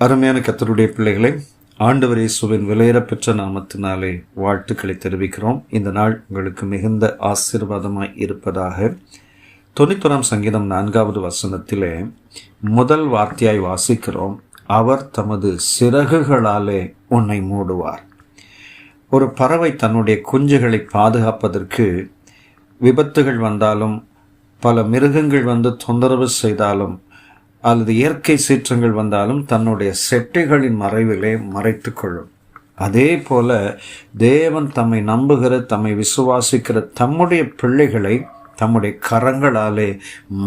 அருமையான கர்த்தருடைய பிள்ளைகளை, ஆண்டவர் இயேசுவின் விலையேறப்பெற்ற நாமத்தினாலே வாழ்த்துக்களை தெரிவிக்கிறோம். இந்த நாள் உங்களுக்கு மிகுந்த ஆசீர்வாதமாய் இருப்பதாக. 91 சங்கீதம் 4வது வசனத்திலே முதல் வார்த்தையாய் வாசிக்கிறோம், அவர் தமது சிறகுகளாலே உன்னை மூடுவார். ஒரு பறவை தன்னுடைய குஞ்சுகளை பாதுகாப்பதற்கு விபத்துகள் வந்தாலும், பல மிருகங்கள் வந்து தொந்தரவு செய்தாலும், அல்லது இயற்கை சீற்றங்கள் வந்தாலும் தன்னுடைய செட்டைகளின் மறைவிலே மறைத்து கொள்ளும். அதே போல தேவன் தம்மை நம்புகிற, தம்மை விசுவாசிக்கிற தம்முடைய பிள்ளைகளை தம்முடைய கரங்களாலே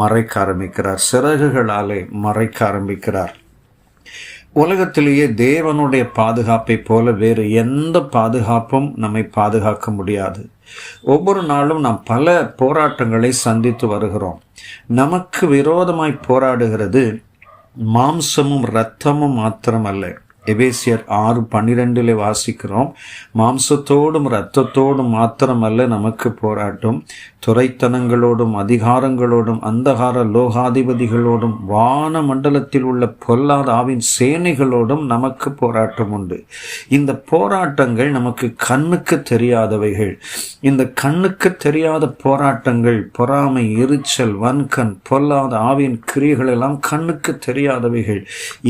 மறைக்க ஆரம்பிக்கிறார், சிறகுகளாலே மறைக்க ஆரம்பிக்கிறார். உலகத்திலேயே தேவனுடைய பாதுகாப்பை போல வேறு எந்த பாதுகாப்பும் நம்மை பாதுகாக்க முடியாது. ஒவ்வொரு நாளும் நாம் பல போராட்டங்களை சந்தித்து வருகிறோம். நமக்கு விரோதமாய் போராடுகிறது மாம்சமும் இரத்தமும் மாத்திரமல்ல. எபேசியர் 6:12 வாசிக்கிறோம், மாம்சத்தோடும் இரத்தத்தோடும் மாத்திரமல்ல நமக்கு போராட்டம், துரைத்தனங்களோடும் அதிகாரங்களோடும் அந்தகார லோகாதிபதிகளோடும் வான மண்டலத்தில் உள்ள பொல்லாத ஆவின் சேனைகளோடும் நமக்கு போராட்டம் உண்டு. இந்த போராட்டங்கள் நமக்கு கண்ணுக்கு தெரியாதவைகள். இந்த கண்ணுக்கு தெரியாத போராட்டங்கள், பொறாமை, எரிச்சல், வன்கண், பொல்லாத ஆவின் கிரியைகள் எல்லாம் கண்ணுக்கு தெரியாதவைகள்.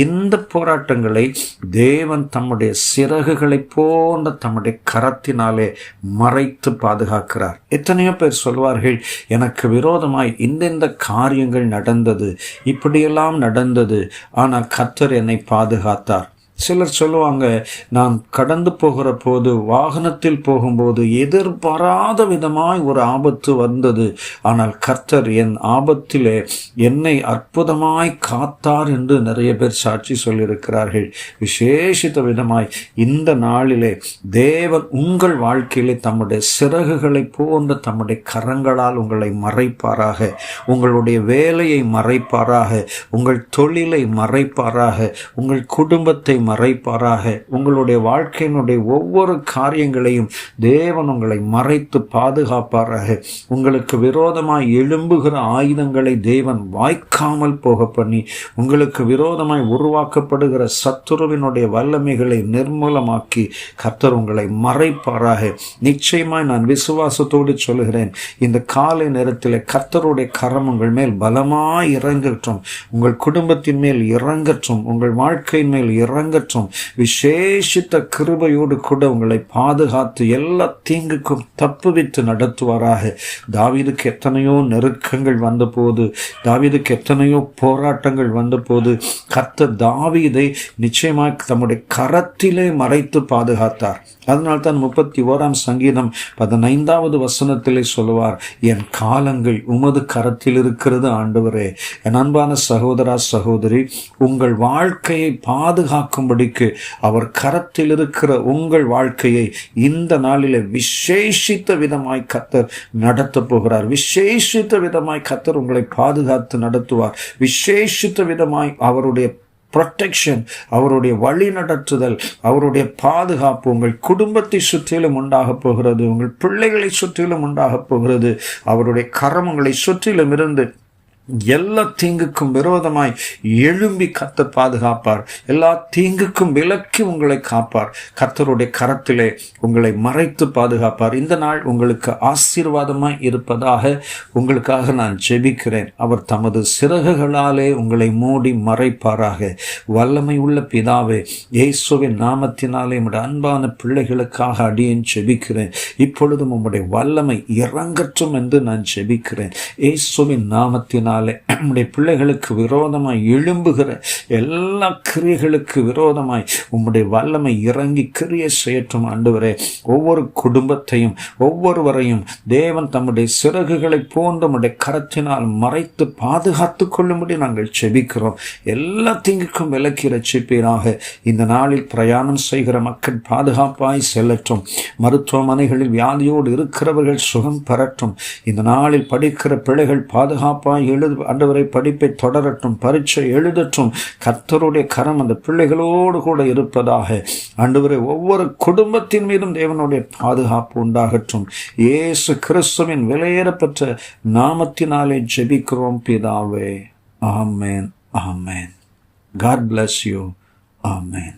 இந்த போராட்டங்களை தேவன் தம்முடைய சிறகுகளை போன்ற தம்முடைய கரத்தினாலே மறைத்து பாதுகாக்கிறார். எத்தனையோ பேர் சொல்வார்கள், எனக்கு விரோதமாய் இந்த காரியங்கள் நடந்தது, இப்படியெல்லாம் நடந்தது, ஆனால் கர்த்தர் என்னை பாதுகாத்தார். சிலர் சொல்லுவாங்க, நான் கடந்து போகிற போது, வாகனத்தில் போகும்போது எதிர்பாராத விதமாய் ஒரு ஆபத்து வந்தது, ஆனால் கர்த்தர் என் ஆபத்திலே என்னை அற்புதமாய் காத்தார் என்று நிறைய பேர் சாட்சி சொல்லியிருக்கிறார்கள். விசேஷித்த விதமாய் இந்த நாளிலே தேவன் உங்கள் வாழ்க்கையிலே தம்முடைய சிறகுகளை போன்ற தம்முடைய கரங்களால் உங்களை மறைப்பாராக, உங்களுடைய வேலையை மறைப்பாராக, உங்கள் தொழிலை மறைப்பாராக, உங்கள் குடும்பத்தை மறைப்பாராக. உங்களுடைய வாழ்க்கையினுடைய ஒவ்வொரு காரியங்களையும் தேவன் உங்களை மறைத்து பாதுகாப்பாராக. உங்களுக்கு விரோதமாய் எழும்புகிற ஆயுதங்களை தேவன் வாய்க்காமல் போக பண்ணி, உங்களுக்கு விரோதமாய் உருவாக்கப்படுகிற சத்துருவினுடைய வல்லமைகளை நிர்மூலமாக்கி கர்த்தர் உங்களை மறைப்பாராக. நிச்சயமாய் நான் விசுவாசத்தோடு சொல்கிறேன், இந்த காலை நேரத்தில் கர்த்தருடைய கரம் உங்கள் மேல் பலமாய் இறங்கட்டும், உங்கள் குடும்பத்தின் மேல் இறங்கட்டும், உங்கள் வாழ்க்கையின் மேல் இறங்கட்டும். விசேஷித்த கிருபையோடு கூட உங்களை பாதுகாத்து எல்லா தீங்குக்கும் தப்புவித்து நடத்துவாராக. தாவீதுக்கு எத்தனையோ நெருக்கங்கள் வந்த போது, தாவீதுக்கு எத்தனையோ போராட்டங்கள் வந்த போது, கர்த்தர் தாவீதை நிச்சயமாக தம்முடைய கரத்திலே மறைத்து பாதுகாத்தார். அதனால்தான் 31 சங்கீதம் 15வது வசனத்திலே சொல்லுவார், என் காலங்கள் உமது கரத்தில் இருக்கிறது ஆண்டவரே. என் அன்பான சகோதரா சகோதரி, உங்கள் வாழ்க்கையை பாதுகாக்கும்படிக்கு அவர் கரத்தில் இருக்கிற உங்கள் வாழ்க்கையை இந்த நாளிலே விசேஷித்த விதமாய் கர்த்தர் நடத்த போகிறார். விசேஷித்த விதமாய் கர்த்தர் உங்களை பாதுகாத்து நடத்துவார். விசேஷித்த விதமாய் அவருடைய ப்ரொடெக்ஷன், அவருடைய வழி நடத்துதல், அவருடைய பாதுகாப்பு உங்கள் குடும்பத்தை சுற்றிலும் உண்டாக போகிறது, உங்கள் பிள்ளைகளை சுற்றிலும் உண்டாக போகிறது. அவருடைய கரம் உங்களை சுற்றிலும் இருந்து எல்லா தீங்குக்கும் விரோதமாய் எழும்பி கர்த்தர் பாதுகாப்பார். எல்லா தீங்குக்கும் விலக்கி உங்களை காப்பார். கர்த்தருடைய கரத்திலே உங்களை மறைத்து பாதுகாப்பார். இந்த நாள் உங்களுக்கு ஆசீர்வாதமாய் இருப்பதாக உங்களுக்காக நான் ஜெபிக்கிறேன். அவர் தமது சிறகுகளாலே உங்களை மூடி மறைப்பாராக. வல்லமை உள்ள பிதாவே, இயேசுவின் நாமத்தினாலே உம்முடைய அன்பான பிள்ளைகளுக்காக அடியேன் ஜெபிக்கிறேன். இப்பொழுதும் உம்முடைய வல்லமை இறங்கட்டும் என்று நான் ஜெபிக்கிறேன். இயேசுவின் நாமத்தினால் நம்முடைய பிள்ளைகளுக்கு விரோதமாய் எழும்புகிற எல்லா கிரியைகளுக்கு விரோதமாய் உம்முடைய வல்லமை இறங்கி கிரியை செய்யட்டும் ஆண்டவரே. ஒவ்வொரு குடும்பத்தையும் ஒவ்வொருவரையும் தேவன் தம்முடைய சிறகுகளை போன்ற உம்முடைய கரத்தினால் மறைத்து பாதுகாத்து கொள்ளும்படி நாங்கள் செபிக்கிறோம். எல்லா தீங்குக்கும் விலக்கி ரட்சிப்பீராக. இந்த நாளில் பிரயாணம் செய்கிற மக்கள் பாதுகாப்பாய் செல்லட்டும். மருத்துவமனைகளில் வியாதியோடு இருக்கிறவர்கள் சுகம் பெறட்டும். இந்த நாளில் படிக்கிற பிள்ளைகள் பாதுகாப்பாய் ஆண்டவரை படிப்பை தொடரட்டும், பரீட்சை எழுதட்டும். கர்த்தருடைய கரம் அந்த பிள்ளைகளோடு கூட இருப்பதாக. ஆண்டவரை ஒவ்வொரு குடும்பத்தின் மீதும் தேவனுடைய பாதுகாப்பு உண்டாகட்டும். இயேசு கிறிஸ்துவின் விலையேறப்பெற்ற நாமத்தினாலே ஜெபிக்கிறோம் பிதாவே. ஆமென், ஆமென். God bless you. ஆமென்.